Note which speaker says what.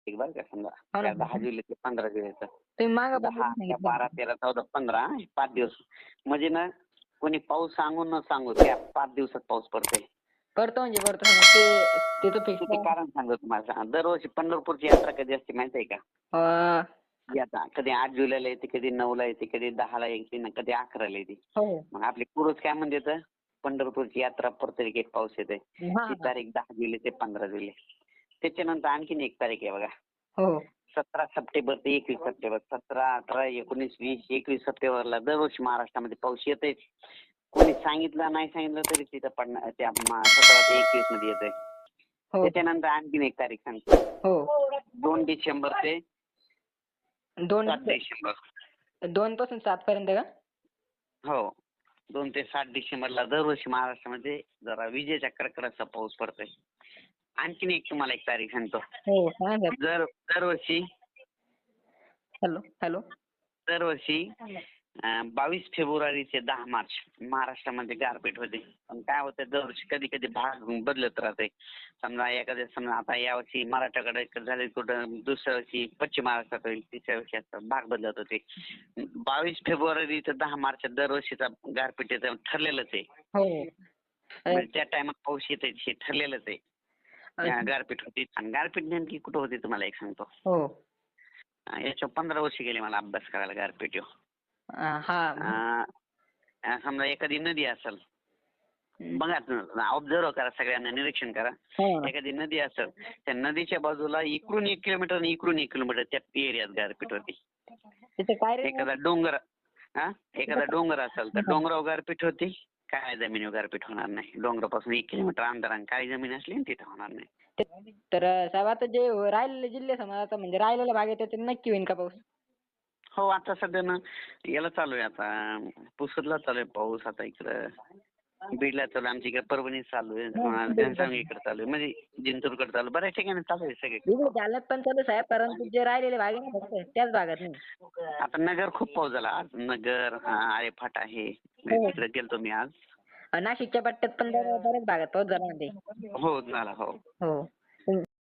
Speaker 1: बरं का समजा
Speaker 2: हो ना.
Speaker 1: 10 जुलै ते 15 जुलैचं
Speaker 2: तुम्ही मागं पण
Speaker 1: 10, 11,
Speaker 2: सांगितलं
Speaker 1: 12, 13, 14, 15 हे 5 दिवस म्हणजे ना कोणी पाऊस सांगून न सांगू त्या 5 दिवसात पाऊस पडतोय.
Speaker 2: पडतो म्हणजे पडतो समजा ते तर फिक्स
Speaker 1: किती कारण सांगतो तुम्हाला. दरवर्षी पंढरपूरची यात्रा कधी असते माहिती आहे का?
Speaker 2: आहे.
Speaker 1: यात्रा कधी 8 जुलैला येते, कधी 9ला येते, कधी 10ला येते ना कधी 11ला येते.
Speaker 2: हो.
Speaker 1: मग आपले पूर्वज काय म्हणतात, पंढरपूरची यात्रा प्रत्येक एक पाऊस येते.
Speaker 2: हा
Speaker 1: ती तारीख 10 जुलै ते 15 जुलै. त्याच्यानंतर आणखीन एक तारीख आहे बघा.
Speaker 2: हो.
Speaker 1: 17 सप्टेंबर ते 21 सप्टेंबर. 17, 18, 19, 20, 21 सप्टेंबरला दरवर्षी महाराष्ट्रामध्ये पाऊस येतेच. कोणी सांगितलं नाही सांगितलं तरी तिथं पडणार त्या 17 ते 21 मध्ये येते.
Speaker 2: हो.
Speaker 1: त्याच्यानंतर आणखीन एक तारीख सांगतो.
Speaker 2: हो.
Speaker 1: 2 डिसेंबर ते 7 डिसेंबर.
Speaker 2: 2 पासून 7 पर्यंत का?
Speaker 1: हो. 2 ते 7 डिसेंबरला दरवर्षी महाराष्ट्रामध्ये जरा विजेच्या कडकडाटाचा पाऊस पडतोय. आणखीन एक तुम्हाला एक तारीख सांगतो.
Speaker 2: हो सांगा सर.
Speaker 1: दरवर्षी
Speaker 2: हॅलो.
Speaker 1: दरवर्षी 22 फेब्रुवारी ते 10 मार्च महाराष्ट्रामध्ये गारपीट होते. पण काय होतं दरवर्षी कधी कधी भाग बदलत राहते. समजा आता यावर्षी मराठवाड्याकडे झाले कुठं, दुसऱ्या वर्षी पश्चिम महाराष्ट्रात होईल, तिसऱ्या वर्षी असं भाग बदलत होते. 22 फेब्रुवारी ते 10 मार्च दरवर्षीचा गारपीट ठरलेलंच आहे.
Speaker 2: हो.
Speaker 1: म्हणजे त्या टायमात पाऊस येते हे ठरलेलंच आहे. गारपीट होती आणि गारपीट नेमकी कुठं होती तुम्हाला एक सांगतो.
Speaker 2: हो.
Speaker 1: याच्या 15 वर्ष गेले मला अभ्यास करायला गारपीट.
Speaker 2: हा.
Speaker 1: समजा एखादी नदी असेल, बघा ऑब्झर्व करा, सगळ्यांना निरीक्षण करा. एखादी नदी असेल, त्या नदीच्या बाजूला इकडून 1 किलोमीटर आणि इकडून 1 किलोमीटर त्या एरियात गारपीट होती. एखादा डोंगर असेल तर डोंगरावर गारपीट होती, काय जमिनीवर गारपीट होणार नाही. डोंगरापासून 1 किलोमीटर अंतराने काही जमीन असली ना तिथे होणार नाही.
Speaker 2: तर साहेब आता जे राहिलेले जिल्हे समजा आता म्हणजे राहिलेल्या भागात ते नक्की होईल का पाऊस?
Speaker 1: हो आता सध्या ना याला चालू आहे, आता पुसदला चालू आहे पाऊस, आता इकडं बीडला चालू आहे, आमच्या इकडे परभणी चालू आहे, घनसावंगी इकडे चालू आहे, म्हणजे जिंतूरकडे चालू आहे, बऱ्याच ठिकाणी चालू आहे सगळे.
Speaker 2: इकडे जालन्यात पण चालू साहेब, परंतु जे राहिलेले भाग आहे ना फक्त त्याच भागात नाही.
Speaker 1: आता नगर खूप पाऊस झाला आज. नगर आळेफाट आहे, तिकडे गेलतो मी आज.
Speaker 2: नाशिकच्या पट्ट्यात पण बऱ्याच भागात पाऊस झाला म्हणते.
Speaker 1: हो झाला. हो.
Speaker 2: हो.